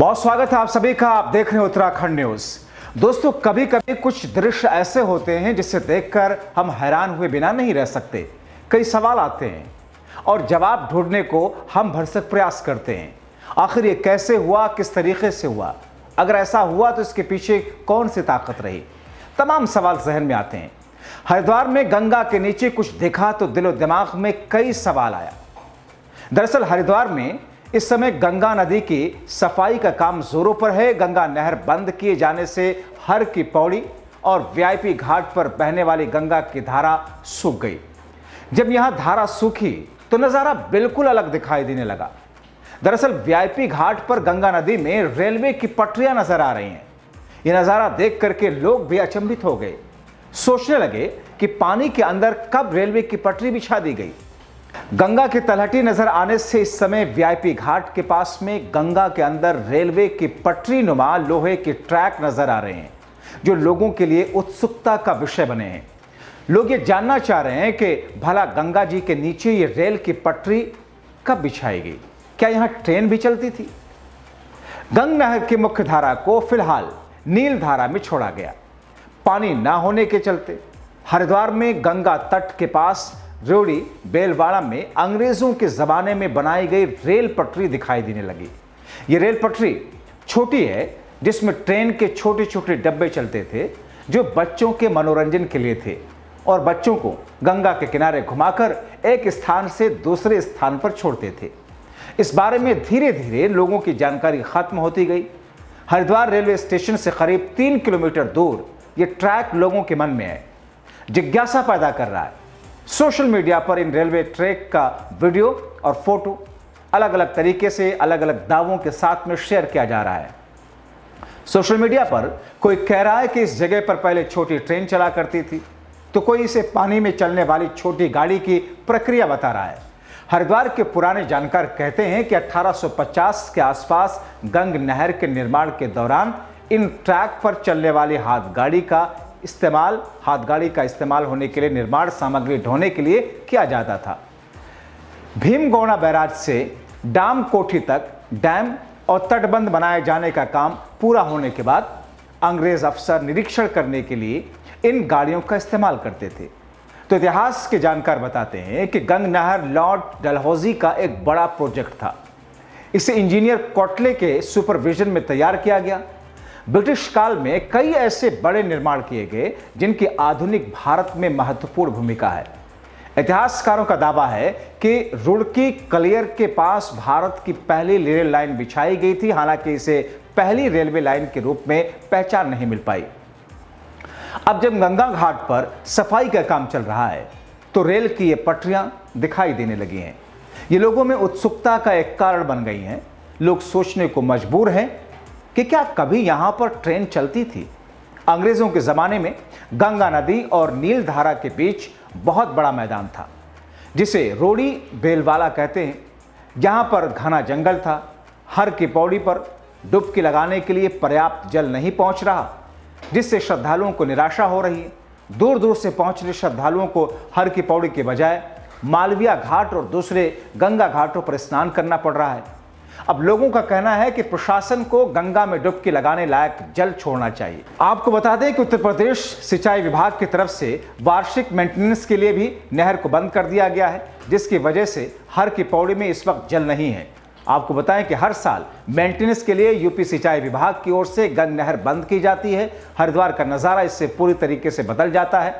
बहुत स्वागत है आप सभी का। आप देख रहे हैं उत्तराखंड न्यूज। दोस्तों, कभी कभी कुछ दृश्य ऐसे होते हैं जिसे देखकर हम हैरान हुए बिना नहीं रह सकते। कई सवाल आते हैं और जवाब ढूंढने को हम भरसक प्रयास करते हैं। आखिर ये कैसे हुआ, किस तरीके से हुआ, अगर ऐसा हुआ तो इसके पीछे कौन सी ताकत रही, तमाम सवाल जहन में आते हैं। हरिद्वार में गंगा के नीचे कुछ देखा तो दिलो दिमाग में कई सवाल आया। दरअसल हरिद्वार में इस समय गंगा नदी की सफाई का काम जोरों पर है। गंगा नहर बंद किए जाने से हर की पौड़ी और वीआईपी घाट पर बहने वाली गंगा की धारा सूख गई। जब यहां धारा सूखी तो नजारा बिल्कुल अलग दिखाई देने लगा। दरअसल वीआईपी घाट पर गंगा नदी में रेलवे की पटरियां नजर आ रही हैं। यह नजारा देख करके लोग भी अचंभित हो गए, सोचने लगे कि पानी के अंदर कब रेलवे की पटरी बिछा दी गई। गंगा की तलहटी नजर आने से इस समय वीआईपी घाट के पास में गंगा के अंदर रेलवे की पटरी नुमा लोहे के ट्रैक नजर आ रहे हैं, जो लोगों के लिए उत्सुकता का विषय बने हैं। लोग ये जानना चाह रहे हैं कि भला गंगा जी के नीचे ये रेल की पटरी कब बिछाई गई, क्या यहां ट्रेन भी चलती थी। गंगा नहर की मुख्य धारा को फिलहाल नील धारा में छोड़ा गया। पानी ना होने के चलते हरिद्वार में गंगा तट के पास रोड़ी बेलवाड़ा में अंग्रेजों के जमाने में बनाई गई रेल पटरी दिखाई देने लगी। ये रेल पटरी छोटी है, जिसमें ट्रेन के छोटे छोटे डब्बे चलते थे, जो बच्चों के मनोरंजन के लिए थे और बच्चों को गंगा के किनारे घुमाकर एक स्थान से दूसरे स्थान पर छोड़ते थे। इस बारे में धीरे धीरे लोगों की जानकारी खत्म होती गई। हरिद्वार रेलवे स्टेशन से करीब 3 किलोमीटर दूर ये ट्रैक लोगों के मन में है, जिज्ञासा पैदा कर रहा है। सोशल मीडिया पर इन रेलवे ट्रैक का वीडियो और फोटो अलग अलग तरीके से अलग अलग दावों के साथ में शेयर किया जा रहा है। सोशल मीडिया पर कोई कह रहा है कि इस जगह पर पहले छोटी ट्रेन चला करती थी, तो कोई इसे पानी में चलने वाली छोटी गाड़ी की प्रक्रिया बता रहा है। हरिद्वार के पुराने जानकार कहते हैं कि 1850 के आसपास गंग नहर के निर्माण के दौरान इन ट्रैक पर चलने वाली हाथ गाड़ी का इस्तेमाल होने के लिए निर्माण सामग्री ढोने के लिए किया जाता था। भीमगौड़ा बैराज से डाम कोठी तक डैम और तटबंध बनाए जाने का काम पूरा होने के बाद अंग्रेज अफसर निरीक्षण करने के लिए इन गाड़ियों का इस्तेमाल करते थे। तो इतिहास के जानकार बताते हैं कि गंग नहर लॉर्ड डलहौजी का एक बड़ा प्रोजेक्ट था। इसे इंजीनियर कोटले के सुपरविजन में तैयार किया गया। ब्रिटिश काल में कई ऐसे बड़े निर्माण किए गए जिनकी आधुनिक भारत में महत्वपूर्ण भूमिका है। इतिहासकारों का दावा है कि रुड़की कलियर के पास भारत की पहली रेल लाइन बिछाई गई थी। हालांकि इसे पहली रेलवे लाइन के रूप में पहचान नहीं मिल पाई। अब जब गंगा घाट पर सफाई का काम चल रहा है तो रेल की ये पटरियां दिखाई देने लगी हैं। ये लोगों में उत्सुकता का एक कारण बन गई हैं। लोग सोचने को मजबूर हैं कि क्या कभी यहां पर ट्रेन चलती थी। अंग्रेजों के जमाने में गंगा नदी और नील धारा के बीच बहुत बड़ा मैदान था, जिसे रोड़ी बेलवाला कहते हैं। यहां पर घना जंगल था। हर की पौड़ी पर डुबकी लगाने के लिए पर्याप्त जल नहीं पहुंच रहा, जिससे श्रद्धालुओं को निराशा हो रही है। दूर दूर से पहुंच रहे श्रद्धालुओं को हर की पौड़ी के बजाय मालविया घाट और दूसरे गंगा घाटों पर स्नान करना पड़ रहा है। अब लोगों का कहना है कि प्रशासन को गंगा में डुबकी लगाने लायक जल छोड़ना चाहिए। आपको बता दें कि उत्तर प्रदेश सिंचाई विभाग की तरफ से वार्षिक मेंटेनेंस के लिए भी नहर को बंद कर दिया गया है, जिसकी वजह से हर की पौड़ी में इस वक्त जल नहीं है। आपको बताएं कि हर साल मेंटेनेंस के लिए यूपी सिंचाई विभाग की ओर से गंग नहर बंद की जाती है। हरिद्वार का नज़ारा इससे पूरी तरीके से बदल जाता है।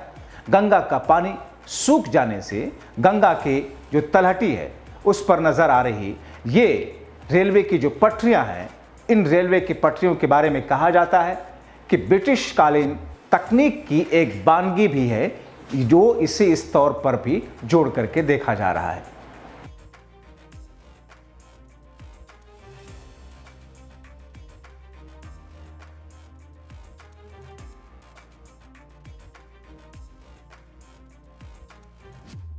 गंगा का पानी सूख जाने से गंगा की जो तलहटी है उस पर नजर आ रही ये रेलवे की जो पटरियां हैं, इन रेलवे की पटरियों के बारे में कहा जाता है कि ब्रिटिश कालीन तकनीक की एक बानगी भी है, जो इसे इस तौर पर भी जोड़ करके देखा जा रहा है।